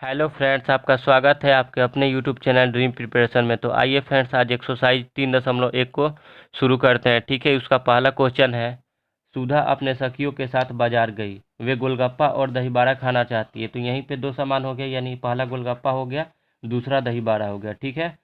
Hello friends, आपका स्वागत है आपके अपने यूट्यूब चैनल ड्रीम प्रिपरेशन में। तो आइए फ्रेंड्स, आज एक्सरसाइज 3.1 को शुरू करते हैं। ठीक है, उसका पहला क्वेश्चन है, सुधा अपने सखियों के साथ बाजार गई। वे गोलगप्पा और दही बड़ा खाना चाहती है। तो यहीं पे दो सामान हो गया, यानी पहला गोलगप्पा हो गया, दूसरा दही बड़ा हो गया। ठीक है,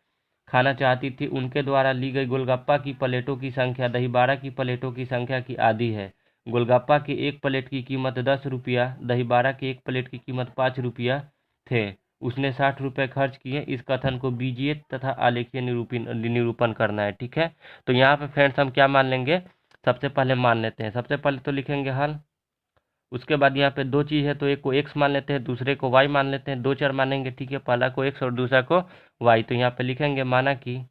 खाना चाहती थी। उनके द्वारा ली गई गोलगप्पा की प्लेटों की संख्या दही बड़ा की प्लेटों की संख्या की आधी है। गोलगप्पा की एक प्लेट की कीमत 10 रुपया, दही बड़ा की एक प्लेट की कीमत 5 रुपया थे। उसने 60 रुपये खर्च किए। इस कथन को बीजीय तथा आलेखीय निरूपण करना है। ठीक है, तो यहाँ पे फ्रेंड्स हम क्या मान लेंगे, सबसे पहले मान लेते हैं। सबसे पहले तो लिखेंगे हल। उसके बाद यहाँ पे दो चीज़ है, तो एक को एक्स मान लेते हैं, दूसरे को वाई मान लेते हैं। दो चर मानेंगे। ठीक है, पहला को एक्स और दूसरा को वाई। तो यहाँ पे लिखेंगे माना कि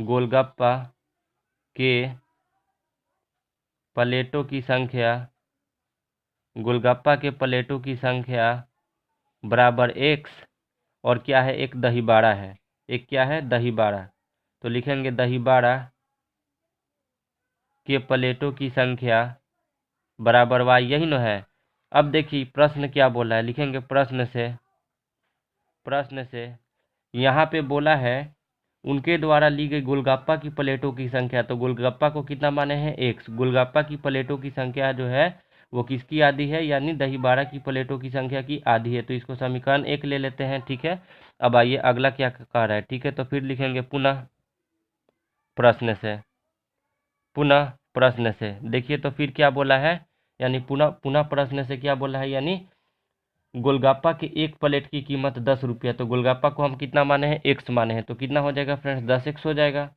गोलगप्पा के प्लेटों की संख्या बराबर एक्स, और क्या है, एक दही बाड़ा है। एक क्या है, दही बाड़ा। तो लिखेंगे दही बाड़ा के प्लेटों की संख्या बराबर वाई, यही न है। अब देखिए प्रश्न क्या बोला है, लिखेंगे प्रश्न से यहाँ पे बोला है उनके द्वारा ली गई गोलगप्पा की प्लेटों की संख्या। तो गोलगप्पा को कितना माने हैं, एक्स। गोलगप्पा की प्लेटों की संख्या जो है वो किसकी आधी है, यानी दही बाड़ा की प्लेटों की संख्या की आधी है। तो इसको समीकरण 1 ले लेते हैं। ठीक है, अब आइए अगला क्या कह रहा है। ठीक है, तो फिर लिखेंगे पुनः प्रश्न से। देखिए तो फिर क्या बोला है, यानी पुनः पुनः प्रश्न से क्या बोला है, यानी गोलगप्पा की एक प्लेट की कीमत 10 रुपया। तो गोलगप्पा को हम कितना माने हैं, एक्स माने हैं। तो कितना हो जाएगा फ्रेंड्स, 10x हो जाएगा।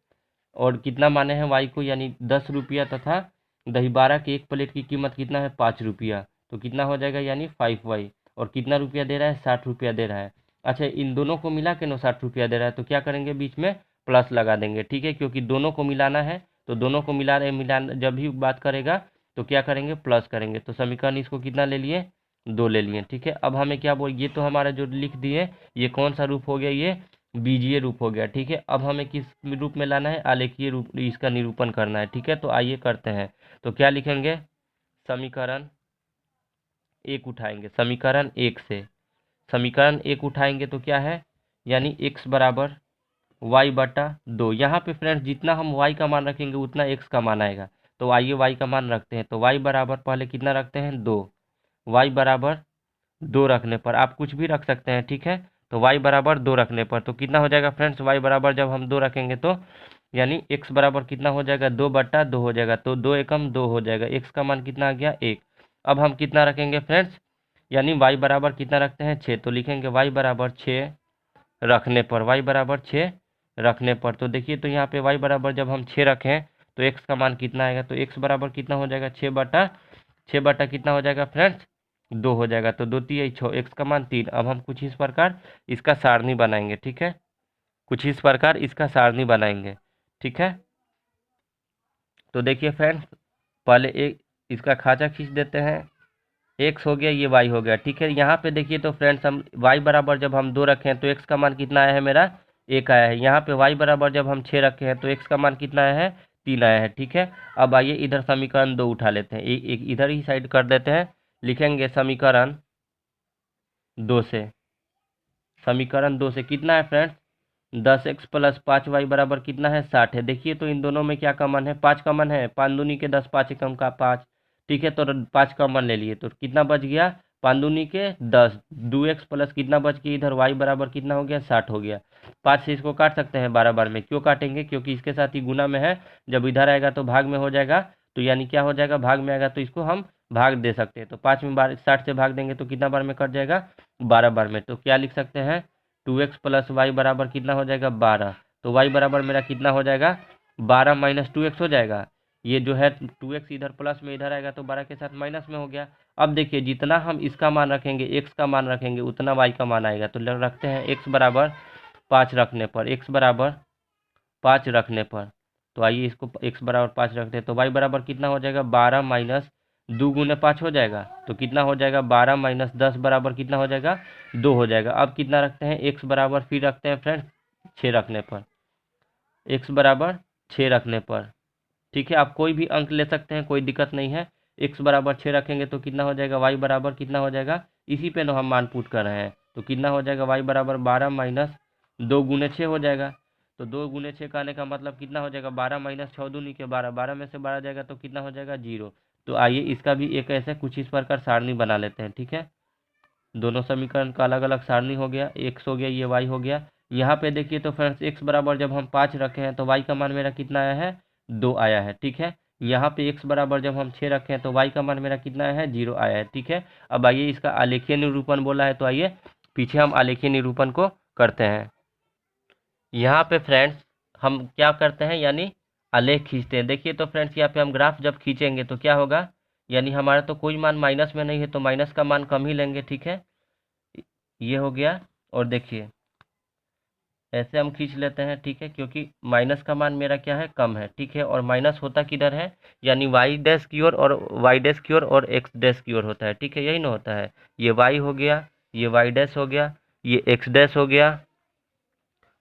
और कितना माने हैं वाई को, यानी 10 रुपया, तथा दही बाड़ा की एक प्लेट की कीमत कितना है, 5 रुपया। तो कितना हो जाएगा, यानी 5y। और कितना रुपया दे रहा है, 60 रुपया दे रहा है। अच्छा, इन दोनों को मिला के 60 रुपया दे रहा है, तो क्या करेंगे, बीच में प्लस लगा देंगे। ठीक है, क्योंकि दोनों को मिलाना है, तो दोनों को मिलाना जब भी बात करेगा तो क्या करेंगे, प्लस करेंगे। तो समीकरण इसको कितना ले लिए, 2 ले लिए। ठीक है, अब हमें क्या बोल, ये तो हमारा जो लिख दिए, ये कौन सा रूप हो गया, ये बीजीय रूप हो गया। ठीक है, अब हमें किस रूप में लाना है, आलेखीय रूप, इसका निरूपण करना है। ठीक है, तो आइए करते हैं। तो क्या लिखेंगे, समीकरण 1 उठाएंगे। समीकरण 1 उठाएंगे तो क्या है, यानी x बराबर y बटा 2। यहाँ पे फ्रेंड्स जितना हम y का मान रखेंगे उतना x का मान आएगा। तो आइए y का मान रखते हैं। तो y बराबर पहले कितना रखते हैं, 2। y बराबर 2 रखने पर आप कुछ भी रख सकते हैं। ठीक है, तो y बराबर 2 रखने पर तो कितना हो जाएगा फ्रेंड्स, y बराबर जब हम 2 रखेंगे तो यानी x बराबर कितना हो जाएगा, 2 बटा 2 हो जाएगा। तो 2 एकम 2 हो जाएगा। x का मान कितना आ गया, 1। अब हम कितना रखेंगे फ्रेंड्स, यानी y बराबर कितना रखते हैं, 6। तो लिखेंगे y बराबर 6 रखने पर, तो देखिए तो यहाँ पे y बराबर जब हम 6 रखें तो x का मान कितना आएगा, तो x बराबर कितना हो जाएगा, 6 बटा कितना हो जाएगा फ्रेंड्स, 2 हो जाएगा। तो 2 3 6, x का मान 3। अब हम कुछ इस प्रकार इसका सारणी बनाएंगे। ठीक है, कुछ इस प्रकार इसका सारणी बनाएंगे। ठीक है, तो देखिए फ्रेंड्स, पहले एक इसका खाचा खींच देते हैं। x हो गया, ये y हो गया। ठीक है, यहाँ पे देखिए तो फ्रेंड्स हम y बराबर जब हम 2 रखे हैं तो x का मान कितना आया है, मेरा 1 आया है। यहाँ पे y बराबर जब हम 6 रखे हैं तो x का मान कितना आया है, 3 आया है। ठीक है, अब आइए इधर समीकरण 2 उठा लेते हैं, एक इधर ही साइड कर देते हैं। लिखेंगे समीकरण 2 से कितना है फ्रेंड्स, 10x प्लस 5y बराबर कितना है, 60 है। देखिए तो इन दोनों में क्या कॉमन है, 5 कॉमन है। 5 दूनी के 10, 5 एकम का 5। ठीक है, तो 5 कॉमन ले लिए तो कितना बच गया, 5 दूनी के 10, 2x प्लस कितना बच गया, इधर y बराबर कितना हो गया, 60 हो गया। 5 से इसको काट सकते हैं 12 बार में। क्यों काटेंगे, क्योंकि इसके साथ ही गुना में है। जब इधर आएगा तो भाग में हो जाएगा, तो यानी क्या हो जाएगा, भाग में आएगा तो इसको हम भाग दे सकते हैं। तो 5 में 60 से भाग देंगे तो कितना बार में कट जाएगा, 12 बार में। तो क्या लिख सकते हैं, 2x प्लस वाई बराबर कितना हो जाएगा, 12। तो y बराबर मेरा कितना हो जाएगा, 12 माइनस 2x हो जाएगा। ये जो है 2x इधर प्लस में इधर आएगा तो 12 के साथ माइनस में हो गया। अब देखिए जितना हम इसका मान रखेंगे, x का मान रखेंगे, उतना y का मान आएगा। तो रखते हैं x बराबर 5 रखने पर, तो आइए इसको x बराबर 5 रखते हैं। तो y बराबर कितना हो जाएगा, 12 माइनस 2 गुने 5 हो जाएगा। तो कितना हो जाएगा, 12 माइनस 10 बराबर कितना हो जाएगा, 2 हो जाएगा। अब कितना रखते हैं, x बराबर फिर रखते हैं फ्रेंड्स 6 रखने पर, x बराबर 6 रखने पर। ठीक है, आप कोई भी अंक ले सकते हैं, कोई दिक्कत नहीं है। x बराबर 6 रखेंगे तो कितना हो जाएगा, y बराबर कितना हो जाएगा, इसी पे ना हम मान पुट कर रहे हैं, तो कितना हो जाएगा, y बराबर 12 माइनस 2 गुने 6 हो जाएगा। तो 2 गुने 6 का आने का मतलब कितना हो जाएगा, 12 माइनस 6 दूनी के 12, 12 में से 12 जाएगा तो कितना हो जाएगा, 0। तो आइए इसका भी एक ऐसे कुछ इस प्रकार सारणी बना लेते हैं। ठीक है, दोनों समीकरण का अलग अलग सारणी हो गया, x हो गया, ये y हो गया। यहाँ पे देखिए तो फ्रेंड्स x बराबर जब हम 5 रखे हैं तो y का मान मेरा कितना आया है, 2 आया है। ठीक है, यहाँ पे x बराबर जब हम 6 रखे हैं तो y का मान मेरा कितना आया है, 0 आया है। ठीक है, अब आइए इसका आलेखीय निरूपण बोला है, तो आइए पीछे हम आलेखीय निरूपण को करते हैं। यहाँ पे फ्रेंड्स हम क्या करते हैं, यानी आलेख खींचते हैं। देखिए तो फ्रेंड्स यहाँ पे हम ग्राफ जब खींचेंगे तो क्या होगा, यानी हमारा तो कोई मान माइनस में नहीं है तो माइनस का मान कम ही लेंगे। ठीक है, ये हो गया, और देखिए ऐसे हम खींच लेते हैं। ठीक है, क्योंकि माइनस का मान मेरा क्या है, कम है। ठीक है, और माइनस होता किधर है, यानी वाई डैश की ओर और वाई डैश की ओर और एक्स डैश की ओर होता है। ठीक है, यही ना होता है, ये वाई हो गया, ये वाई डैश हो गया, ये एक्स डैश हो गया,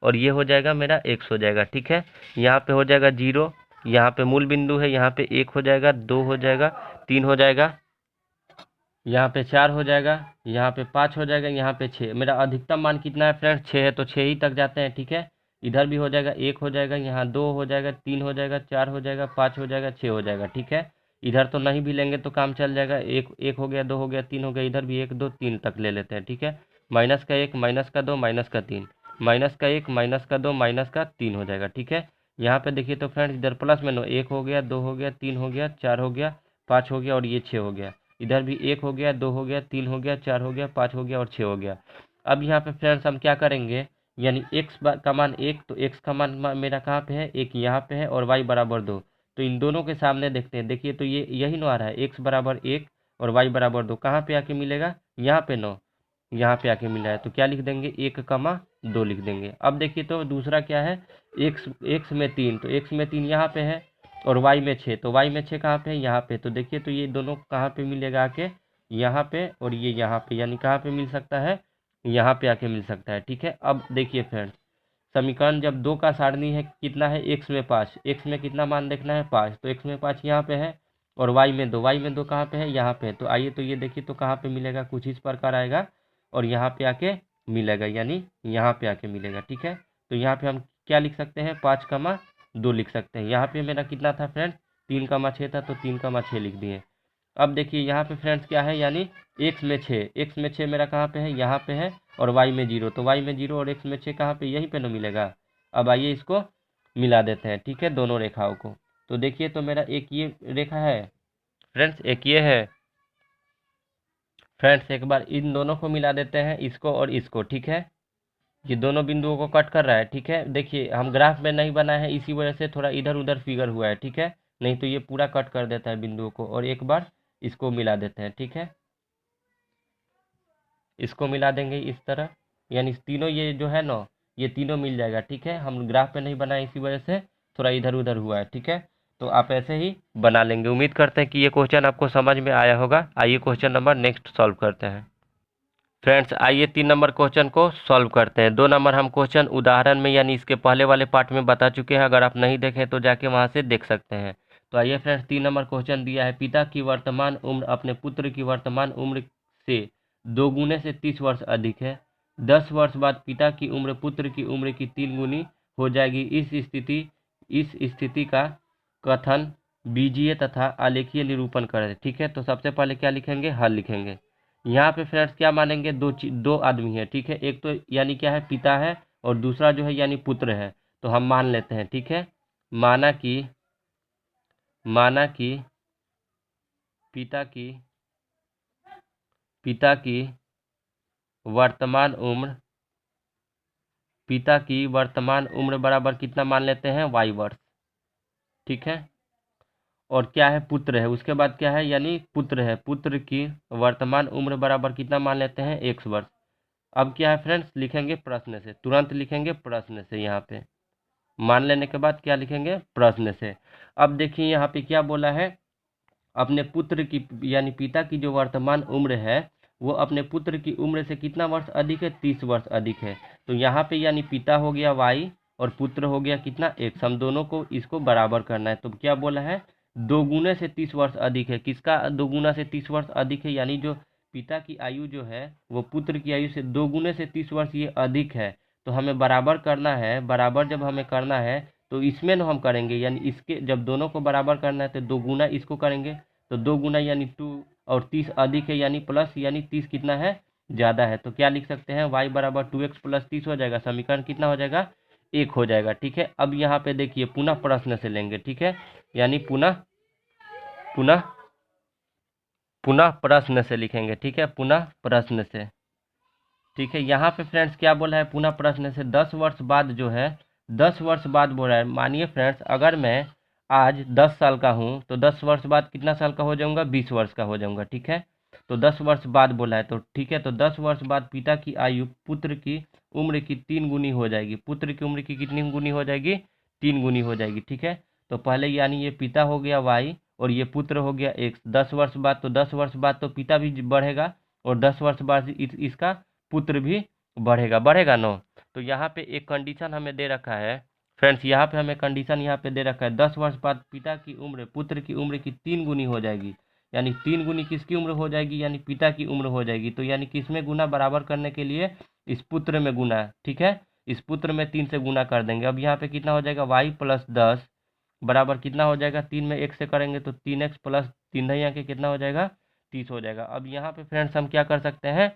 और ये हो जाएगा मेरा एक्स हो जाएगा। ठीक है, यहाँ पे हो जाएगा 0, यहाँ पे मूल बिंदु है, यहाँ पे 1 हो जाएगा, 2 हो जाएगा, 3 हो जाएगा, यहाँ पे 4 हो जाएगा, यहाँ पे 5 हो जाएगा, यहाँ पे 6। मेरा अधिकतम मान कितना है फ्रेंड्स, 6 है, तो 6 ही तक जाते हैं। ठीक है, इधर भी हो जाएगा, 1 हो जाएगा, यहाँ 2 हो जाएगा, 3 हो जाएगा, 4 हो जाएगा, 5 हो जाएगा, 6 हो जाएगा। ठीक है, इधर तो नहीं भी लेंगे तो काम चल जाएगा, एक हो गया, 2 हो गया, 3 हो गया, इधर भी 1 2 3 तक ले लेते हैं। ठीक है, माइनस का 1 माइनस का 2 माइनस का 3, माइनस का 1 माइनस का 2 माइनस का 3 हो जाएगा। ठीक है, यहाँ पे देखिए तो फ्रेंड्स इधर प्लस में 1 हो गया, 2 हो गया, 3 हो गया, 4 हो गया, 5 हो गया, और ये 6 हो गया। इधर भी 1 हो गया, 2 हो गया, 3 हो गया, 4 हो गया, 5 हो गया, और 6 हो गया। अब यहाँ पे फ्रेंड्स हम क्या करेंगे, यानी x का मान 1, तो x का मान मेरा कहाँ पे है, 1 यहाँ पे है, और y बराबर 2। तो इन दोनों के सामने देखते हैं, देखिए तो ये यही ना आ रहा है, x बराबर 1 और y बराबर 2, कहाँ पे आके मिलेगा, यहाँ पे 9, यहाँ पे आके मिला है, तो क्या लिख देंगे, 1, 2 लिख देंगे। अब देखिए तो दूसरा क्या है, x में 3, तो x में 3 यहाँ पे है, और y में 6, तो y में 6 कहाँ पे है, यहाँ पे। तो देखिए तो ये दोनों कहाँ पे मिलेगा आके, यहाँ पे, और ये यहाँ पे, यानी कहाँ पे मिल सकता है, यहाँ पे आके मिल सकता है। ठीक है, अब देखिए फ्रेंड्स समीकरण जब 2 का सारणी है कितना है, x में 5, x में कितना मान देखना है, 5, तो x में 5 यहाँ पे है, और y में 2, y में 2 कहाँ पे है, यहाँ पे है। तो आइए तो ये देखिए तो कहाँ पे मिलेगा, कुछ इस प्रकार आएगा, और यहाँ पे आके मिलेगा, यानी यहाँ पे आके मिलेगा। ठीक है, तो यहाँ पे हम क्या लिख सकते हैं, 5, 2 लिख सकते हैं। यहाँ पे मेरा कितना था फ्रेंड्स, 3, 6 था, तो 3, 6 लिख दिए। अब देखिए यहाँ पे फ्रेंड्स क्या है, यानी x में 6, x में 6 मेरा कहाँ पे है, यहाँ पे है, और y में 0, तो y में 0 और x में 6 कहाँ पे, यहीं पे ना मिलेगा। अब आइए इसको मिला देते हैं। ठीक है, दोनों रेखाओं को, तो देखिए तो मेरा एक ये रेखा है फ्रेंड्स, एक ये है फ्रेंड्स। एक बार इन दोनों को मिला देते हैं, इसको और इसको। ठीक है, ये दोनों बिंदुओं को कट कर रहा है। ठीक है, देखिए हम ग्राफ में नहीं बनाए हैं, इसी वजह से थोड़ा इधर उधर फिगर हुआ है। ठीक है, नहीं तो ये पूरा कट कर देता है बिंदुओं को, और एक बार इसको मिला देते हैं। ठीक है, इसको मिला देंगे इस तरह, यानी तीनों ये जो है ना, ये तीनों मिल जाएगा। ठीक है, हम ग्राफ पे नहीं बनाए इसी वजह से थोड़ा इधर उधर हुआ है। ठीक है, तो आप ऐसे ही बना लेंगे। उम्मीद करते हैं कि ये क्वेश्चन आपको समझ में आया होगा। आइए क्वेश्चन नंबर नेक्स्ट सॉल्व करते हैं। फ्रेंड्स आइए 3 नंबर क्वेश्चन को सॉल्व करते हैं। 2 नंबर हम क्वेश्चन उदाहरण में यानी इसके पहले वाले पार्ट में बता चुके हैं, अगर आप नहीं देखें तो जाके वहां से देख सकते हैं। तो आइए फ्रेंड्स 3 नंबर क्वेश्चन दिया है, पिता की वर्तमान उम्र अपने पुत्र की वर्तमान उम्र से 2 गुने से 30 वर्ष अधिक है। 10 वर्ष बाद पिता की उम्र पुत्र की उम्र की 3 गुनी हो जाएगी। इस स्थिति का कथन बीजीय तथा आलेखीय निरूपण करें। ठीक है, तो सबसे पहले क्या लिखेंगे, हल लिखेंगे। यहाँ पे फ्रेंड्स क्या मानेंगे, दो आदमी है। ठीक है, एक तो यानी क्या है, पिता है, और दूसरा जो है यानी पुत्र है। तो हम मान लेते हैं। ठीक है, माना कि पिता की वर्तमान उम्र बराबर कितना मान लेते हैं, y वर्ष। ठीक है, और क्या है, पुत्र है, उसके बाद क्या है, यानी पुत्र है, पुत्र की वर्तमान उम्र बराबर कितना मान लेते हैं, x वर्ष। अब क्या है फ्रेंड्स, लिखेंगे प्रश्न से, तुरंत लिखेंगे प्रश्न से। यहाँ पे मान लेने के बाद क्या लिखेंगे, प्रश्न से। अब देखिए यहाँ पे क्या बोला है, अपने पुत्र की यानी पिता की जो वर्तमान उम्र है वो अपने पुत्र की उम्र से कितना वर्ष अधिक है, 30 वर्ष अधिक है। तो यहाँ पे यानी पिता हो गया y, और पुत्र हो गया कितना x। हम दोनों को इसको बराबर करना है। तो क्या बोला है, 2 गुने से 30 वर्ष अधिक है। किसका 2 गुना से 30 वर्ष अधिक है, यानी जो पिता की आयु जो है वो पुत्र की आयु से 2 गुने से 30 वर्ष ये अधिक है। तो हमें बराबर करना है। बराबर जब हमें करना है तो इसमें ना हम करेंगे, यानी इसके जब दोनों को बराबर करना है तो 2 गुना इसको करेंगे। तो 2 गुना यानी 2 और 30 अधिक है यानी प्लस, यानी 30 कितना है, ज़्यादा है। तो क्या लिख सकते हैं, y बराबर 2x प्लस 30 हो जाएगा। समीकरण कितना हो जाएगा, 1 हो जाएगा। ठीक है, अब यहाँ पे देखिए पुनः प्रश्न से लेंगे। ठीक है, यानी पुनः पुनः पुनः प्रश्न से लिखेंगे। ठीक है, पुनः प्रश्न से। ठीक है, यहाँ पे फ्रेंड्स क्या बोला है, पुनः प्रश्न से 10 वर्ष बाद जो है, 10 वर्ष बाद बोल रहा है। मानिए फ्रेंड्स अगर मैं आज 10 साल का हूँ तो 10 वर्ष बाद कितना साल का हो जाऊँगा, 20 वर्ष का हो जाऊँगा। ठीक है, तो 10 वर्ष बाद बोला है तो ठीक है, तो 10 वर्ष बाद पिता की आयु पुत्र की उम्र की 3 गुनी हो जाएगी। पुत्र की उम्र की कितनी गुनी हो जाएगी, 3 गुनी हो जाएगी। ठीक है, तो पहले यानी ये पिता हो गया y और ये पुत्र हो गया x। 10 वर्ष बाद, तो 10 वर्ष बाद तो पिता भी बढ़ेगा और 10 वर्ष बाद इसका पुत्र भी बढ़ेगा, बढ़ेगा नो। तो यहाँ पे एक कंडीशन हमें दे रखा है फ्रेंड्स, यहाँ पे हमें कंडीशन यहाँ पे दे रखा है 10 वर्ष बाद पिता की उम्र पुत्र की उम्र की 3 गुनी हो जाएगी। यानी 3 गुनी किसकी उम्र हो जाएगी, यानी पिता की उम्र हो जाएगी। तो यानी किसमें गुना, बराबर करने के लिए इस पुत्र में गुना। ठीक है, इस पुत्र में 3 से गुना कर देंगे। अब यहाँ पे कितना हो जाएगा, y प्लस 10 बराबर कितना हो जाएगा, 3 में 1 से करेंगे तो 3x प्लस 3 यहाँ के कितना हो जाएगा, 30 हो जाएगा। अब यहाँ पे फ्रेंड्स हम क्या कर सकते हैं,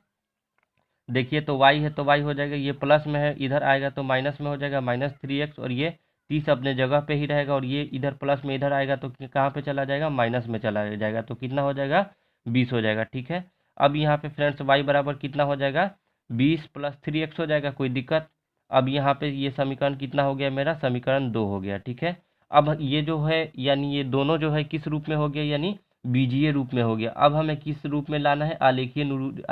देखिए तो y है तो y हो जाएगा, ये प्लस में है इधर आएगा तो माइनस में हो जाएगा, -3x। और ये 30 अपने जगह पे ही रहेगा और ये इधर प्लस में इधर आएगा तो कहाँ पे चला जाएगा, माइनस में चला जाएगा। तो कितना हो जाएगा, 20 हो जाएगा। ठीक है, अब यहाँ पे फ्रेंड्स y बराबर कितना हो जाएगा, 20 प्लस 3x हो जाएगा, कोई दिक्कत। अब यहाँ पे ये समीकरण कितना हो गया मेरा, समीकरण 2 हो गया। ठीक है, अब ये जो है यानी ये दोनों जो है किस रूप में हो गया, यानी बीजीय रूप में हो गया। अब हमें किस रूप में लाना है, आलेखीय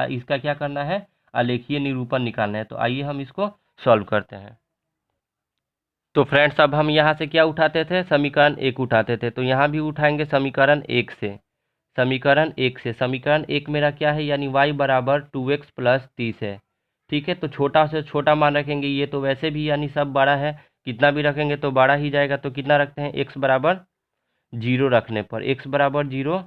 इसका क्या करना है, आलेखीय निरूपण निकालना है। तो आइए हम इसको सॉल्व करते हैं। तो फ्रेंड्स अब हम यहाँ से क्या उठाते थे, समीकरण 1 उठाते थे, तो यहाँ भी उठाएंगे समीकरण 1 से। समीकरण 1 से, समीकरण 1 मेरा क्या है, यानी y बराबर 2x प्लस 30 है। ठीक है, तो छोटा से छोटा मान रखेंगे, ये तो वैसे भी यानी सब बड़ा है, कितना भी रखेंगे तो बड़ा ही जाएगा। तो कितना रखते हैं, x बराबर 0 रखने पर, x बराबर 0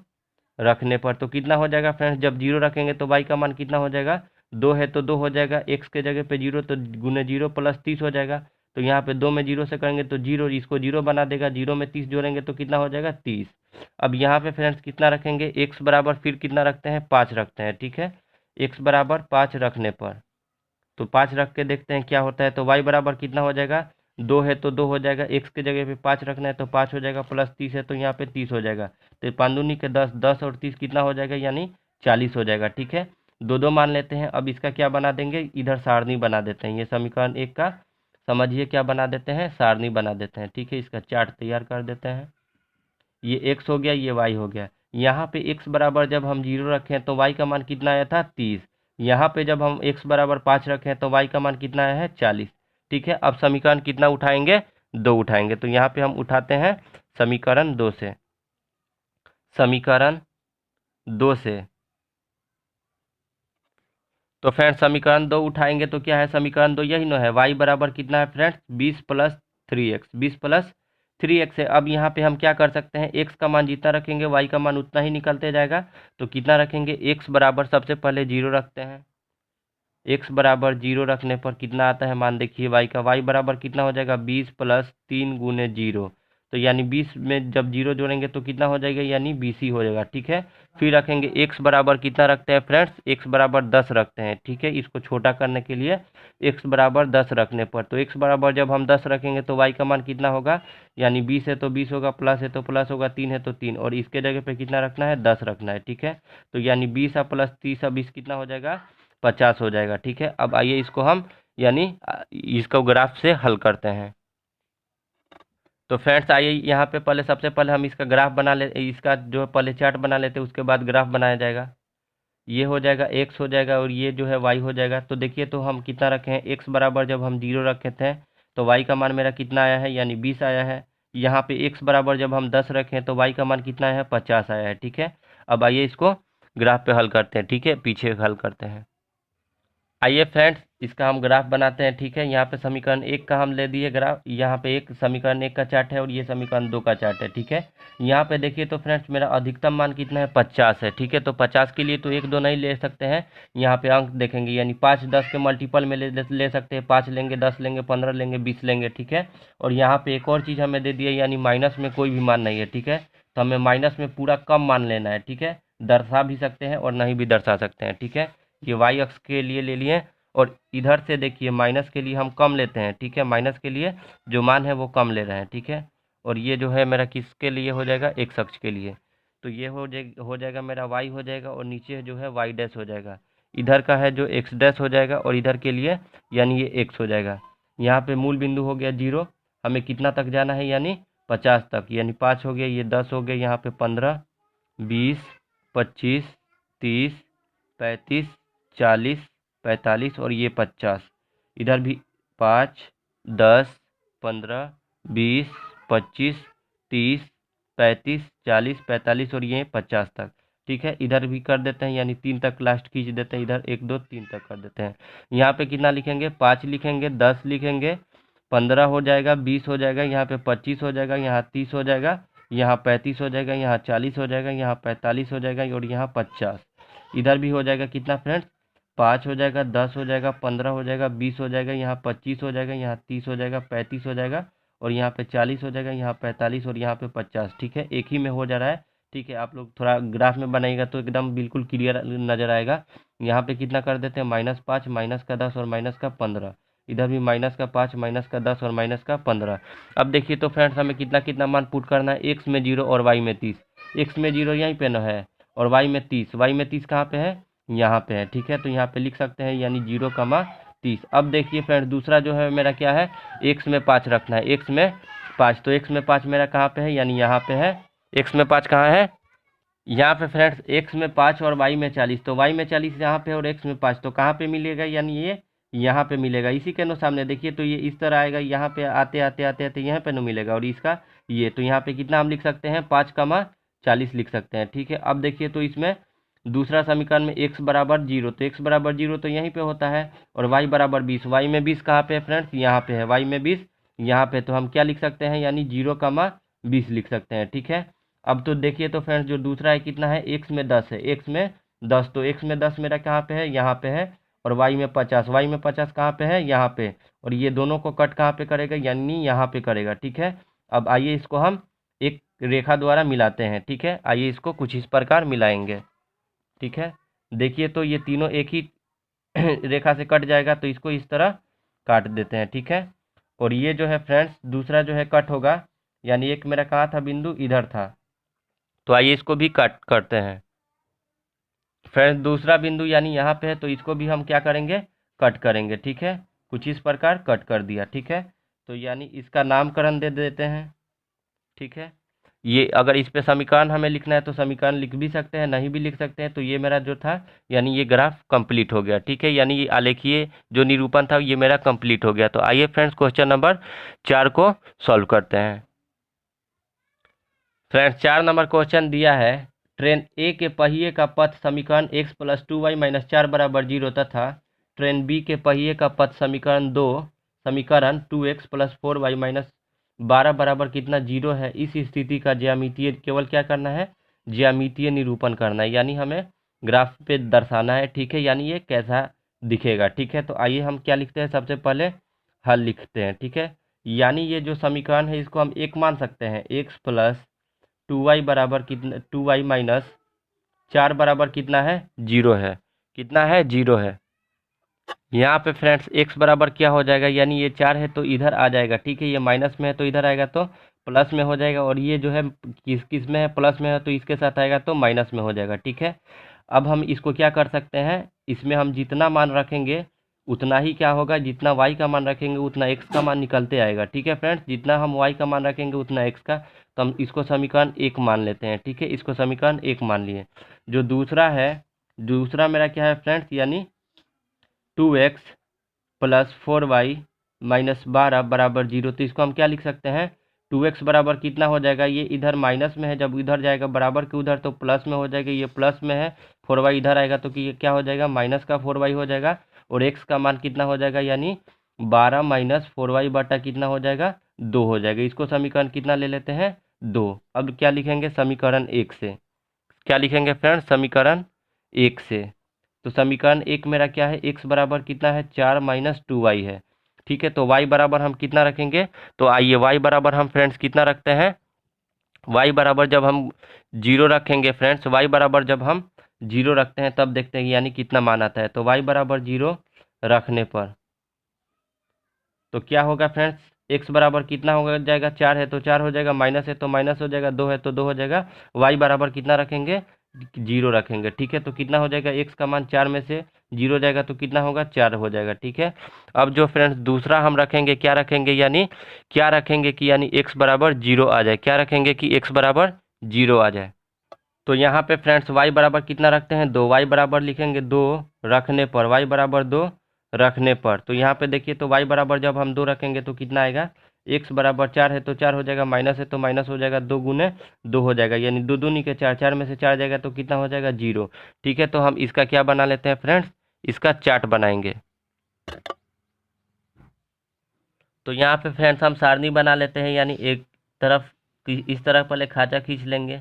रखने पर तो कितना हो जाएगा फ्रेंड्स, जब 0 रखेंगे तो y का मान कितना हो जाएगा, 2 है तो 2 हो जाएगा, x के जगह पे 0 तो गुने 0 प्लस 30 हो जाएगा। तो यहाँ पे 2 में 0 से करेंगे तो 0, इसको 0 बना देगा, 0 में 30 जोड़ेंगे तो कितना हो जाएगा, 30। अब यहाँ पे फ्रेंड्स कितना रखेंगे, x बराबर फिर कितना रखते हैं, 5 रखते हैं। ठीक है, x बराबर 5 रखने पर तो 5 रख के देखते हैं क्या होता है। तो y बराबर कितना हो जाएगा, 2 है तो 2 हो जाएगा, x के जगह पे 5 रखना है तो 5 हो जाएगा, प्लस 30 है तो यहाँ पे 30 हो जाएगा। तो 5 दूनी के 10, 10 और 30 कितना हो जाएगा, यानी 40 हो जाएगा। ठीक है, 2 मान लेते हैं। अब इसका क्या बना देंगे, इधर सारणी बना देते हैं। ये समीकरण 1 का समझिए क्या बना देते हैं, सारणी बना देते हैं। ठीक है, इसका चार्ट तैयार कर देते हैं। ये x हो गया, ये y हो गया। यहाँ पे x बराबर जब हम 0 रखें तो y का मान कितना आया था, 30। यहाँ पे जब हम x बराबर 5 रखें तो y का मान कितना आया है, 40। ठीक है, अब समीकरण कितना उठाएंगे, 2 उठाएंगे। तो यहाँ पे हम उठाते हैं समीकरण 2 से, समीकरण 2 से। तो फ्रेंड्स समीकरण 2 उठाएंगे तो क्या है, समीकरण 2 यही ना है, y बराबर कितना है friends, 20 plus 3x, 20 plus 3x है। अब यहाँ पे हम क्या कर सकते हैं, x का मान जितना रखेंगे y का मान उतना ही निकलते जाएगा। तो कितना रखेंगे, x बराबर सबसे पहले 0 रखते हैं। x बराबर 0 रखने पर कितना आता है मान, देखिए y का, y बराबर कितना हो जाएगा, 20 प्लस 3 गुने 0। तो यानी 20 में जब 0 जोड़ेंगे तो कितना हो जाएगा, यानी 20 ही हो जाएगा। ठीक है, फिर रखेंगे x बराबर कितना रखते हैं फ्रेंड्स, x बराबर 10 रखते हैं। ठीक है, इसको छोटा करने के लिए x बराबर 10 रखने पर, तो x बराबर जब हम 10 रखेंगे तो y का मान कितना होगा, यानी 20 है तो 20 होगा, प्लस है तो प्लस होगा, 3 है तो 3, और इसके जगह पे कितना रखना है, 10 रखना है। ठीक है, तो यानी 20 प्लस 30 20 कितना हो जाएगा, 50 हो जाएगा। ठीक है, अब आइए इसको हम यानी इसको ग्राफ से हल करते हैं। तो फ्रेंड्स आइए यहाँ पे पहले सबसे पहले हम इसका ग्राफ बना ले, इसका जो पहले चार्ट बना लेते हैं, उसके बाद ग्राफ बनाया जाएगा। ये हो जाएगा x हो जाएगा और ये जो है y हो जाएगा। तो देखिए तो हम कितना रखे हैं, x बराबर जब हम 0 रखे थे तो y का मान मेरा कितना आया है, यानी 20 आया है। यहाँ पे x बराबर जब हम 10 रखें तो y का मान कितना आया है, 50 आया है। ठीक है, अब आइए इसको ग्राफ पे हल करते हैं। ठीक है, पीछे हल करते हैं। आइए फ्रेंड्स, इसका हम ग्राफ बनाते हैं। ठीक है, यहाँ पे समीकरण 1 का हम ले दिए ग्राफ, यहाँ पे एक समीकरण 1 का चार्ट है और ये समीकरण 2 का चार्ट है। ठीक है, यहाँ पे देखिए तो फ्रेंड्स मेरा अधिकतम मान कितना है, 50 है। ठीक है, तो 50 के लिए तो 1 2 नहीं ले सकते हैं, यहाँ पे अंक देखेंगे, यानी 5 10 के मल्टीपल में ले सकते हैं। 5 लेंगे, 10 लेंगे, 15 लेंगे, 20 लेंगे। ठीक है, और यहाँ पे एक और चीज़ हमें दे दी है, यानी माइनस में कोई भी मान नहीं है। ठीक है, तो हमें माइनस में पूरा कम मान लेना है। ठीक है, दर्शा भी सकते हैं और नहीं भी दर्शा सकते हैं। ठीक है, ये वाई अक्ष के लिए ले लिए, और इधर से देखिए माइनस के लिए हम कम लेते हैं। ठीक है, माइनस के लिए जो मान है वो कम ले रहे हैं। ठीक है, और ये जो है मेरा किसके लिए हो जाएगा, एक्स अक्ष के लिए। तो ये हो जाएगा मेरा वाई हो जाएगा, और नीचे जो है वाई डैश हो जाएगा। इधर का है जो एक्स डैश हो जाएगा, और इधर के लिए यानी ये एक्स हो जाएगा। यहाँ पे मूल बिंदु हो गया 0, हमें कितना तक जाना है, यानी 50 तक, यानी 5 हो गया, ये 10 हो गया, यहाँ पे 15 20 25 30 35 40 45 और ये 50, इधर भी 5 10 15 20 25 30 35 40 45 और ये 50 तक। ठीक है, इधर भी कर देते हैं, यानी 3 तक लास्ट खींच देते हैं, इधर 1 2 3 तक कर देते हैं। यहाँ पे कितना लिखेंगे, 5 लिखेंगे, 10 लिखेंगे, 15 हो जाएगा, 20 हो जाएगा, यहाँ पे 25 हो जाएगा, यहाँ 30 हो जाएगा, यहाँ 35 हो जाएगा, यहाँ 40 हो जाएगा, यहाँ 45 हो जाएगा, और यहाँ 50। इधर भी हो जाएगा कितना फ्रेंड्स, 5 हो जाएगा, 10 हो जाएगा, 15 हो जाएगा, 20 हो जाएगा, यहाँ 25 हो जाएगा, यहाँ 30 हो जाएगा, 35 हो जाएगा, और यहाँ पे 40 हो जाएगा, यहाँ 45 और यहाँ पे 50। ठीक है, एक ही में हो जा रहा है। ठीक है, आप लोग थोड़ा ग्राफ में बनाइएगा तो एकदम बिल्कुल क्लियर नज़र आएगा। यहाँ पे कितना कर देते हैं, -5 -10 और -15। इधर भी -5 -10 और -15। अब देखिए तो फ्रेंड्स हमें कितना कितना मान पुट करना है, एक्स में 0 और वाई में 30। एक्स में 0 यहीं पे न है, और वाई में 30, वाई में 30 कहाँ पे है, यहाँ पे है। ठीक है, तो यहाँ पे लिख सकते हैं, यानी 0,30। अब देखिए फ्रेंड्स दूसरा जो है मेरा क्या है, एक्स में 5 रखना है, एक्स में 5, तो एक्स में 5 मेरा कहाँ पे है, यानी यहाँ पे है। एक्स में 5 कहाँ है, यहाँ पे फ्रेंड्स, एक्स में 5 और वाई में 40, तो वाई में 40 यहाँ पे और एक्स में 5 तो कहाँ पे मिलेगा, यानी ये यहाँ पे मिलेगा। इसी के नो सामने देखिए तो ये इस तरह आएगा, यहाँ पे आते आते आते आते यहाँ पे नो मिलेगा, और इसका ये, तो यहाँ पे कितना हम लिख सकते हैं, 5,40 लिख सकते हैं। ठीक है, अब देखिए तो इसमें दूसरा समीकरण में x बराबर 0, तो x बराबर 0 तो यहीं पे होता है, और y बराबर 20, y में 20 कहाँ पे है फ्रेंड्स, यहाँ पे है, y में 20 यहाँ पे, तो हम क्या लिख सकते हैं, यानी 0,20 लिख सकते हैं। ठीक है, अब तो देखिए तो फ्रेंड्स जो दूसरा है कितना है, x में 10 है, x में 10, तो x में 10 मेरा कहाँ पे है, यहाँ पे है, और y में 50, y में 50 कहाँ पे है, यहाँ पे, और ये दोनों को कट कहाँ पे करेगा, यानी यहाँ पे करेगा। ठीक है, अब आइए इसको हम एक रेखा द्वारा मिलाते हैं। ठीक है, आइए इसको कुछ इस प्रकार मिलाएंगे। ठीक है, देखिए तो ये तीनों एक ही रेखा से कट जाएगा, तो इसको इस तरह काट देते हैं। ठीक है, और ये जो है फ्रेंड्स दूसरा जो है कट होगा, यानी एक मेरा कहाँ था बिंदु, इधर था, तो आइए इसको भी कट करते हैं। फ्रेंड्स दूसरा बिंदु यानी यहाँ पे है, तो इसको भी हम क्या करेंगे, कट करेंगे। ठीक है, कुछ इस प्रकार कट कर दिया। ठीक है, तो यानी इसका नामकरण दे देते हैं। ठीक है, ये अगर इस पे समीकरण हमें लिखना है तो समीकरण लिख भी सकते हैं, नहीं भी लिख सकते हैं। तो ये मेरा जो था, यानी ये ग्राफ कंप्लीट हो गया। ठीक है, यानी ये आलेखीय जो निरूपण था ये मेरा कंप्लीट हो गया। तो आइए फ्रेंड्स क्वेश्चन नंबर 4 को सॉल्व करते हैं। फ्रेंड्स 4 नंबर क्वेश्चन दिया है, ट्रेन ए के पहिए का पथ समीकरण x + 2y - 4 = 0 तथा ट्रेन बी के पहिए का पथ समीकरण 2x + 4y - 12 बराबर कितना 0 है। इस स्थिति का ज्यामितीय, केवल क्या करना है, ज्यामितीय निरूपण करना है, यानी हमें ग्राफ पे दर्शाना है। ठीक है, यानी ये कैसा दिखेगा। ठीक है, तो आइए हम क्या लिखते हैं, सबसे पहले हल लिखते हैं। ठीक है, यानी ये जो समीकरण है इसको हम एक मान सकते हैं, x + 2y बराबर कितना, 2y - 4 बराबर कितना है, 0 है। कितना है, 0 है। यहाँ पे फ्रेंड्स x बराबर क्या हो जाएगा, यानी ये 4 है तो इधर आ जाएगा। ठीक है, ये माइनस में है तो इधर आएगा तो प्लस में हो जाएगा, और ये जो है किस किस में है, प्लस में है तो इसके साथ आएगा तो माइनस में हो जाएगा। ठीक है, अब हम इसको क्या कर सकते हैं, इसमें हम जितना मान रखेंगे उतना ही क्या होगा, जितना y का मान रखेंगे उतना x का मान निकलते आएगा। ठीक है फ्रेंड्स, जितना हम y का मान रखेंगे उतना x का, तो हम इसको समीकरण 1 मान लेते हैं। ठीक है, इसको समीकरण 1 मान लिए। जो दूसरा है, दूसरा मेरा क्या है फ्रेंड्स, यानी 2x + 4y - 12 बराबर 0, तो इसको हम क्या लिख सकते हैं, 2x बराबर कितना हो जाएगा, ये इधर माइनस में है, जब इधर जाएगा बराबर के उधर तो प्लस में हो जाएगा, ये प्लस में है, 4y इधर आएगा तो कि ये क्या हो जाएगा, -4y हो जाएगा, और x का मान कितना हो जाएगा, यानी 12 माइनस 4y बटा कितना हो जाएगा, 2 हो जाएगा। इसको समीकरण कितना ले लेते हैं, 2। अब क्या लिखेंगे, समीकरण 1 से क्या लिखेंगे फ्रेंड्स, समीकरण 1 से। तो समीकरण 1 मेरा क्या है, x बराबर कितना है, 4 माइनस 2y है। ठीक है, तो y बराबर हम कितना रखेंगे, तो आइए y बराबर हम फ्रेंड्स कितना रखते हैं, y बराबर जब हम 0 रखेंगे फ्रेंड्स, y बराबर जब हम 0 रखते हैं तब देखते हैं यानी कितना मान आता है। तो y बराबर 0 रखने पर तो क्या होगा फ्रेंड्स, x बराबर कितना हो जाएगा, 4 है तो 4 हो जाएगा, माइनस है तो माइनस हो जाएगा, 2 है तो 2 हो जाएगा। y बराबर कितना रखेंगे, 0 रखेंगे। ठीक है, तो कितना हो जाएगा, x का मान 4 में से 0 जाएगा तो कितना होगा, 4 हो जाएगा। ठीक है, अब जो फ्रेंड्स दूसरा हम रखेंगे, क्या रखेंगे, यानी क्या रखेंगे कि यानी x बराबर 0 आ जाए, क्या रखेंगे कि x बराबर 0 आ जाए। तो यहाँ पे फ्रेंड्स y बराबर कितना रखते हैं, 2। y बराबर लिखेंगे 2 रखने पर, y बराबर 2 रखने पर। तो यहाँ पे देखिए, तो y बराबर जब हम 2 रखेंगे तो कितना आएगा, x बराबर 4 है तो 4 हो जाएगा, माइनस है तो माइनस हो जाएगा, 2 गुने 2 हो जाएगा, यानी 2 दूनी के 4, 4 में से 4 जाएगा तो कितना हो जाएगा, 0। ठीक है, तो हम इसका क्या बना लेते हैं फ्रेंड्स, इसका चार्ट बनाएंगे। तो यहाँ पे फ्रेंड्स हम सारणी बना लेते हैं, यानी एक तरफ इस तरफ पहले खाचा खींच लेंगे,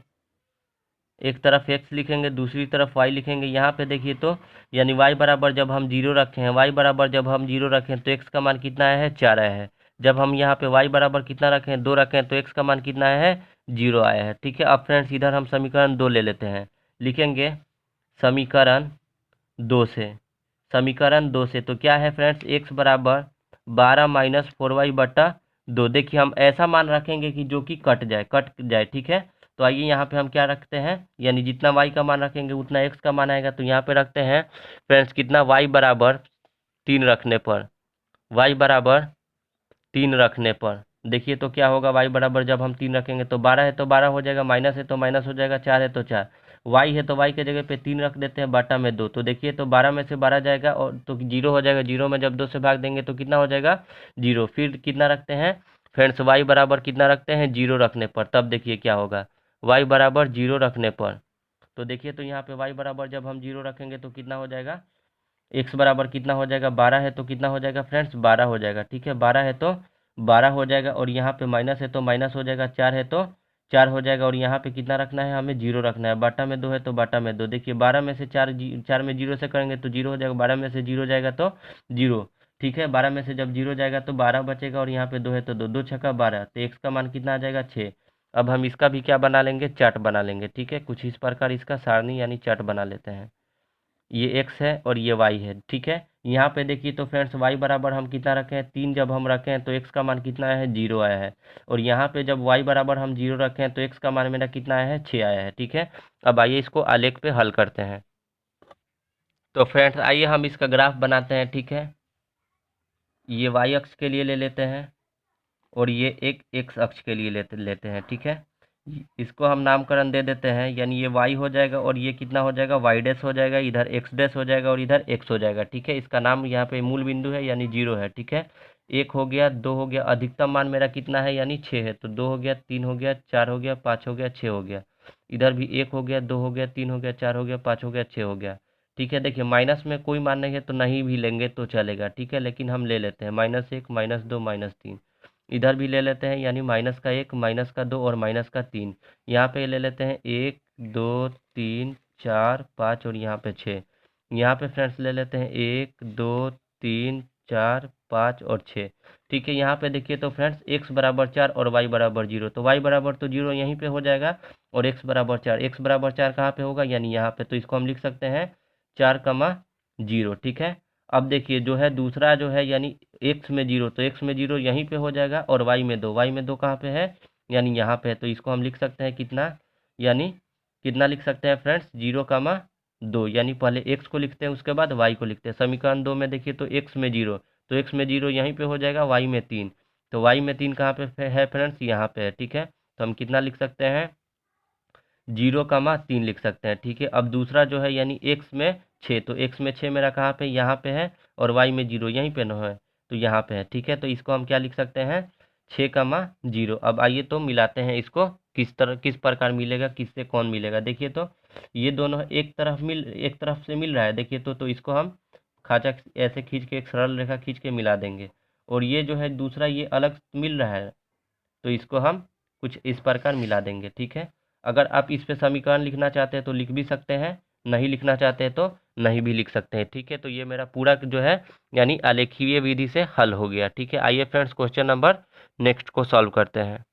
एक तरफ x लिखेंगे, दूसरी तरफ y लिखेंगे। यहाँ पे देखिए तो यानी y बराबर जब हम 0 रखे हैं, y बराबर जब हम 0 रखें तो x का मान कितना आया है, 4 आया है। जब हम यहाँ पे y बराबर कितना रखें, 2 रखें तो x का मान कितना आया है, 0 आया है। ठीक है, अब फ्रेंड्स इधर हम समीकरण 2 ले लेते हैं, लिखेंगे समीकरण 2 से, समीकरण 2 से तो क्या है फ्रेंड्स, x बराबर 12 माइनस 4y बटा 2। देखिए हम ऐसा मान रखेंगे कि जो कि कट जाए। ठीक है, तो आइए यहाँ पे हम क्या रखते हैं, यानी जितना y का मान रखेंगे उतना x का मान आएगा। तो यहाँ पे रखते हैं फ्रेंड्स कितना, y बराबर 3 रखने पर, y बराबर 3 रखने पर देखिए तो क्या होगा, y बराबर जब हम 3 रखेंगे तो 12 है तो 12 हो जाएगा, माइनस है तो माइनस हो जाएगा, 4 है तो 4, y है तो y के जगह पे 3 रख देते हैं, बाटा में 2। तो देखिए तो 12 में से 12 जाएगा और तो 0 हो जाएगा, 0 में जब 2 से भाग देंगे तो कितना हो जाएगा, 0। फिर कितना रखते हैं फ्रेंड्स, y बराबर कितना रखते हैं, 0 रखने पर। तब देखिए क्या होगा, y बराबर 0 रखने पर तो देखिए तो यहाँ पे y बराबर जब हम 0 रखेंगे तो कितना हो जाएगा, x बराबर कितना हो जाएगा, 12 है तो कितना हो जाएगा फ्रेंड्स, 12 हो जाएगा। ठीक है, 12 है तो 12 हो जाएगा, और यहाँ पे माइनस है तो माइनस हो जाएगा, 4 है तो 4 हो जाएगा, और यहाँ पे कितना रखना है, हमें 0 रखना है। बाटा में 2 है तो बाटा में 2। देखिए 12 में से 4 4 में 0 से करेंगे तो 0 हो जाएगा, 12 में से 0 जाएगा तो 0। ठीक है, 12 में से जब 0 जाएगा तो 12 बचेगा, और यहाँ पे 2 है तो 2, 2 छक्का 12, तो x का मान कितना आ जाएगा, 6। अब हम इसका भी क्या बना लेंगे, चार्ट बना लेंगे। ठीक है, कुछ इस प्रकार इसका सारणी यानी चार्ट बना लेते हैं। ये x है और ये y है। ठीक है, यहाँ पे देखिए तो फ्रेंड्स y बराबर हम कितना रखे हैं, 3 जब हम रखे हैं तो x का मान कितना आया है, 0 आया है। और यहाँ पे जब y बराबर हम 0 रखे हैं तो x का मान मेरा कितना आया है, 6 आया है। ठीक है, अब आइए इसको आलेख पे हल करते हैं। तो फ्रेंड्स आइए हम इसका ग्राफ बनाते हैं। ठीक है, ये y अक्ष के लिए ले लेते हैं और ये एक x अक्ष के लिए लेते हैं। ठीक है, इसको हम नामकरण दे देते हैं, यानी ये y हो जाएगा और ये कितना हो जाएगा, y डैश हो जाएगा, इधर x डैश हो जाएगा और इधर x हो जाएगा। ठीक है, इसका नाम यहाँ पे मूल बिंदु है यानी 0 है। ठीक है, 1 हो गया, 2 हो गया, अधिकतम मान मेरा कितना है यानी 6 है, तो 2 हो गया, 3 हो गया, 4 हो गया, 5 हो गया, 6 हो गया। इधर भी 1 हो गया, 2 हो गया, 3 हो गया, 4 हो गया, 5 हो गया, 6 हो गया। ठीक है, देखिए माइनस में कोई मान नहीं है तो नहीं भी लेंगे तो चलेगा। ठीक है, लेकिन हम ले लेते हैं -1, -2, -3। इधर भी ले लेते हैं, यानी -1, -2 और -3। यहाँ पे ले लेते हैं 1, 2, 3, 4, 5 और यहाँ पे 6। यहाँ पे फ्रेंड्स ले लेते हैं 1, 2, 3, 4, 5 और 6। ठीक है, यहाँ पे देखिए तो फ्रेंड्स x बराबर 4 और y बराबर 0, तो y बराबर तो 0 यहीं पे हो जाएगा, और x बराबर 4, x बराबर 4 कहाँ पे होगा, यानी यहाँ पे। तो इसको हम लिख सकते हैं 4, 0। ठीक है, अब देखिए जो है दूसरा जो है यानी x में 0, तो x में 0 यहीं पे हो जाएगा, और y में 2, y में 2 कहाँ पे है, यानी यहाँ पे है। तो इसको हम लिख सकते हैं कितना, यानी कितना लिख सकते हैं फ्रेंड्स, 0, 2, यानी पहले x को लिखते हैं उसके बाद y को लिखते हैं। समीकरण 2 में देखिए तो x में 0, तो x में 0 यहीं पे हो जाएगा, y में 3, तो y में 3 कहाँ पे है फ्रेंड्स, यहाँ पे है। ठीक है, तो हम कितना लिख सकते हैं, 0, 3 लिख सकते हैं। ठीक है, अब दूसरा जो है यानी x में 6, तो x में 6 मेरा कहाँ पे, यहाँ पे है, और y में 0 यहीं पे न है, तो यहाँ पे है। ठीक है, तो इसको हम क्या लिख सकते हैं, 6, 0। अब आइए तो मिलाते हैं इसको, किस प्रकार मिलेगा, किससे कौन मिलेगा। देखिए तो ये दोनों एक तरफ से मिल रहा है। देखिए तो इसको हम खांचा ऐसे खींच के एक सरल रेखा खींच के मिला देंगे। और ये जो है दूसरा ये अलग मिल रहा है, तो इसको हम कुछ इस प्रकार मिला देंगे। ठीक है, अगर आप इस पे समीकरण लिखना चाहते हैं तो लिख भी सकते हैं, नहीं लिखना चाहते हैं तो नहीं भी लिख सकते हैं। ठीक है, तो ये मेरा पूरा जो है यानी आलेखीय विधि से हल हो गया। ठीक है, आइए फ्रेंड्स क्वेश्चन नंबर नेक्स्ट को सॉल्व करते हैं।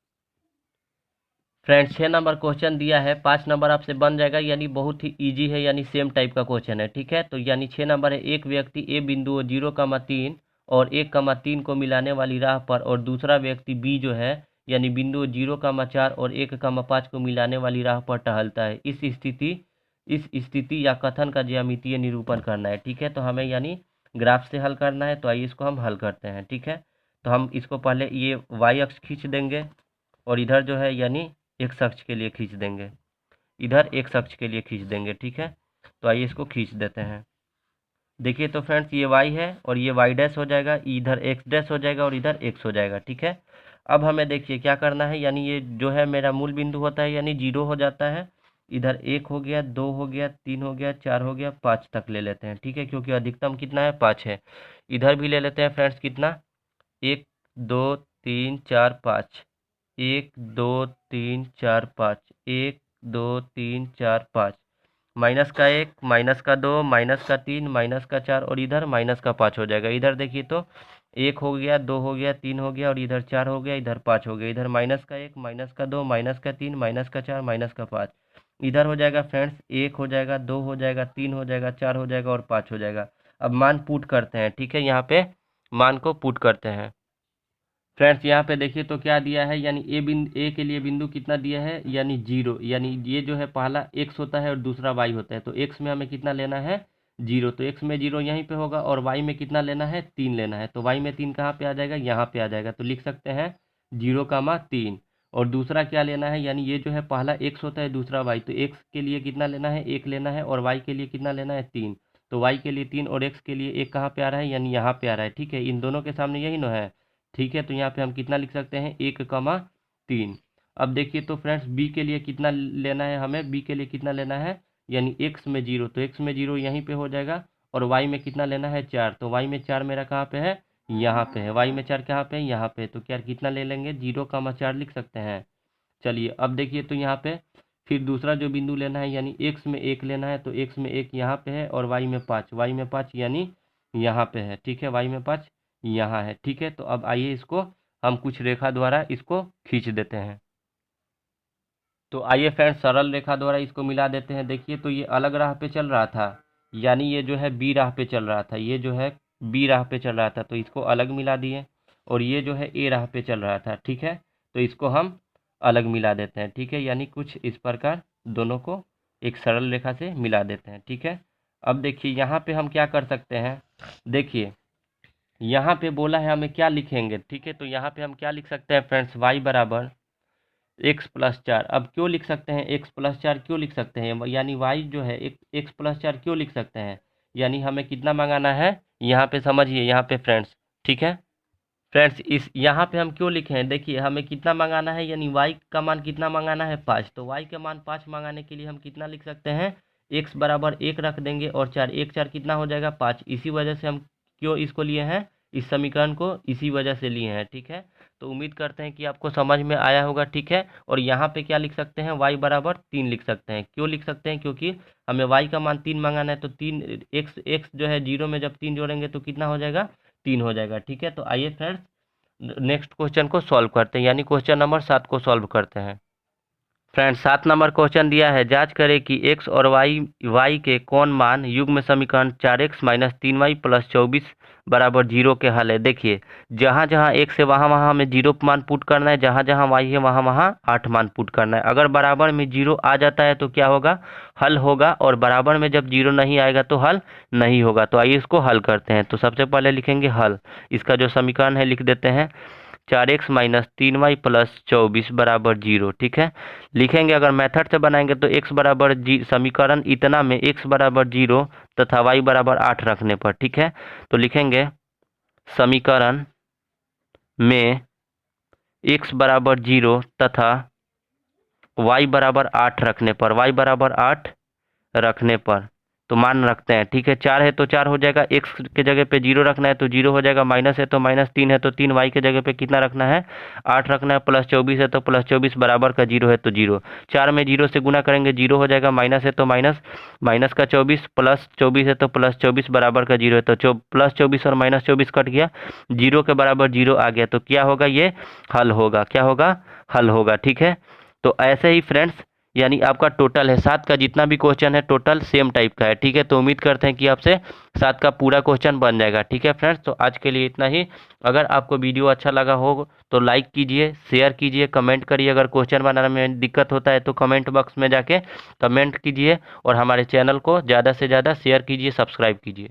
फ्रेंड्स 6 नंबर क्वेश्चन दिया है, 5 नंबर आपसे बन जाएगा, यानी बहुत ही इजी है, यानी सेम टाइप का क्वेश्चन है। ठीक है, तो यानी 6 नंबर है, एक व्यक्ति ए बिंदु 0,3 और 1,3 को मिलाने वाली राह पर और दूसरा व्यक्ति बी जो है यानी बिंदु 0,4 और 1,5 को मिलाने वाली राह पर टहलता है। इस स्थिति या कथन का ज्यामितीय निरूपण करना है। ठीक है, तो हमें यानी ग्राफ से हल करना है, तो आइए इसको हम हल करते हैं। ठीक है, तो हम इसको पहले ये वाई अक्ष खींच देंगे और इधर जो है यानी एक्स अक्ष के लिए खींच देंगे, इधर एक्स अक्ष के लिए खींच देंगे। ठीक है, तो आइए इसको खींच देते हैं। देखिए तो फ्रेंड्स ये y है और ये y डैश हो जाएगा, इधर x डैश हो जाएगा और इधर x हो जाएगा। ठीक है, अब हमें देखिए क्या करना है, यानी ये जो है मेरा मूल बिंदु होता है यानी 0 हो जाता है, इधर 1 हो गया, 2 हो गया, 3 हो गया, 4 हो गया, 5 तक ले लेते हैं। ठीक है, क्योंकि अधिकतम कितना है 5 है। इधर भी ले लेते हैं फ्रेंड्स, कितना 1 2 3 4 5, 1 2 3 4 5, 1 2 3 4 5, माइनस का 1, माइनस का 2, माइनस का 3, माइनस का 4 और इधर माइनस का 5 हो जाएगा। इधर देखिए तो 1 हो गया, 2 हो गया, 3 हो गया और इधर 4 हो गया, इधर 5 हो गया, इधर माइनस का 1, माइनस का 2, माइनस का 3, माइनस का 4, माइनस का 5, इधर हो जाएगा फ्रेंड्स 1 हो जाएगा, 2 हो जाएगा, 3 हो जाएगा, 4 हो जाएगा और 5 हो जाएगा। अब मान पुट करते हैं। ठीक है, यहाँ पे मान को पुट करते हैं। फ्रेंड्स यहाँ पे देखिए तो क्या दिया है, यानी ए के लिए बिंदु कितना दिया है यानी 0, यानी ये जो है पहला x होता है और दूसरा y होता है, तो x में हमें कितना लेना है 0, तो x में 0 यहीं पे होगा और y में कितना लेना है 3 लेना है, तो y में 3 कहाँ पे आ जाएगा, यहाँ पे आ जाएगा, तो लिख सकते हैं 0,3। और दूसरा क्या लेना है, यानी ये जो है पहला x होता है दूसरा y, तो x के लिए कितना लेना है 1 लेना है और y के लिए कितना लेना है 3, तो y के लिए 3 और x के लिए 1 कहाँ पे आ रहा है यानी यहाँ पे आ रहा है। ठीक है, इन दोनों के सामने यही ना है। ठीक है, तो यहाँ पे हम कितना लिख सकते हैं 1,3। अब देखिए तो फ्रेंड्स बी के लिए कितना लेना है, हमें बी के लिए कितना लेना है यानी x में 0, तो x में 0 यहीं पे हो जाएगा और y में कितना लेना है 4, तो y में 4 मेरा कहाँ पे है यहाँ पे है, y में 4 कहाँ पे है यहाँ पे, तो क्या कितना ले लेंगे 0,4 लिख सकते हैं। चलिए अब देखिए तो यहाँ पे फिर दूसरा जो बिंदु लेना है यानी x में 1 लेना है, तो x में 1 यहाँ पे है और y में 5, y में 5 यानी यहाँ पे है। ठीक है, y में 5 यहाँ है। ठीक है, तो अब आइए इसको हम कुछ रेखा द्वारा इसको खींच देते हैं। तो आइए फ्रेंड्स सरल रेखा द्वारा इसको मिला देते हैं। देखिए तो ये अलग राह पे चल रहा था, यानी ये जो है बी राह पे चल रहा था, ये जो है बी राह पे चल रहा था, तो इसको अलग मिला दिए, और ये जो है ए राह पे चल रहा था। ठीक है, तो इसको हम अलग मिला देते हैं। ठीक है, यानी कुछ इस प्रकार दोनों को एक सरल रेखा से मिला देते हैं। ठीक है, अब देखिए यहाँ पे हम क्या कर सकते हैं, देखिए यहाँ पे बोला है हमें क्या लिखेंगे। ठीक है, तो यहाँ पे हम क्या लिख सकते हैं फ्रेंड्स, y बराबर x+4। अब क्यों लिख सकते हैं x+4, क्यों लिख सकते हैं यानी y जो है x+4 क्यों लिख सकते हैं, यानी हमें कितना मंगाना है यहाँ पे समझिए यहाँ पे फ्रेंड्स। ठीक है फ्रेंड्स, इस यहाँ पे हम क्यों लिखे हैं, देखिए हमें कितना मंगाना है यानी y का मान कितना मंगाना है 5, तो y का मान 5 मंगाने के लिए हम कितना लिख सकते हैं x बराबर 1 रख देंगे और 4, 1 4 कितना हो जाएगा 5, इसी वजह से हम क्यों इसको लिए हैं, इस समीकरण को इसी वजह से लिए हैं। ठीक है, तो उम्मीद करते हैं कि आपको समझ में आया होगा। ठीक है, और यहाँ पे क्या लिख सकते हैं y बराबर 3 लिख सकते हैं, क्यों लिख सकते हैं क्योंकि हमें y का मान 3 मंगाना है, तो 3 x जो है 0 में जब 3 जोड़ेंगे तो कितना हो जाएगा 3 हो जाएगा। ठीक है, तो आइए फ्रेंड्स नेक्स्ट क्वेश्चन को सॉल्व करते हैं, यानी क्वेश्चन नंबर 7 को सॉल्व करते हैं। फ्रेंड्स 7 नंबर क्वेश्चन दिया है, जांच करें कि x और y के कौन मान युग्म समीकरण 4x - 3y + 24 बराबर 0 के हल है। देखिए जहाँ जहाँ x है वहाँ वहाँ हमें 0 मान पुट करना है, जहाँ जहाँ y है वहाँ वहाँ 8 मान पुट करना है। अगर बराबर में 0 आ जाता है तो क्या होगा, हल होगा, और बराबर में जब 0 नहीं आएगा तो हल नहीं होगा। तो आइए इसको हल करते हैं। तो सबसे पहले लिखेंगे हल, इसका जो समीकरण है लिख देते हैं 4x - 3y + 24 बराबर 0। ठीक है, लिखेंगे अगर मेथड से बनाएंगे तो x बराबर समीकरण इतना में x बराबर 0 तथा y बराबर 8 रखने पर। ठीक है, तो लिखेंगे समीकरण में x बराबर 0 तथा y बराबर 8 रखने पर, y बराबर 8 रखने पर तो मान रखते हैं, ठीक है। 4 है तो 4 हो जाएगा, एक्स के जगह पे 0 रखना है तो 0 हो जाएगा, माइनस है तो माइनस, 3 है तो 3, वाई के जगह पे कितना रखना है 8 रखना है, प्लस 24 है तो प्लस 24 बराबर का 0 है तो 0। 4 में 0 से गुना करेंगे 0 हो जाएगा, माइनस है तो माइनस, माइनस का 24 प्लस 24 है तो प्लस 24 बराबर का 0 है तो प्लस 24 और माइनस 24 कट गया, 0 के बराबर 0 आ गया, तो क्या होगा ये हल होगा, क्या होगा हल होगा, ठीक है। तो ऐसे ही फ्रेंड्स यानी आपका टोटल है 7 का जितना भी क्वेश्चन है टोटल सेम टाइप का है, ठीक है। तो उम्मीद करते हैं कि आपसे 7 का पूरा क्वेश्चन बन जाएगा, ठीक है फ्रेंड्स। तो आज के लिए इतना ही। अगर आपको वीडियो अच्छा लगा हो तो लाइक कीजिए, शेयर कीजिए, कमेंट करिए। अगर क्वेश्चन बनाने में दिक्कत होता है तो कमेंट बॉक्स में जाके कमेंट कीजिए और हमारे चैनल को ज़्यादा से ज़्यादा शेयर कीजिए, सब्सक्राइब कीजिए।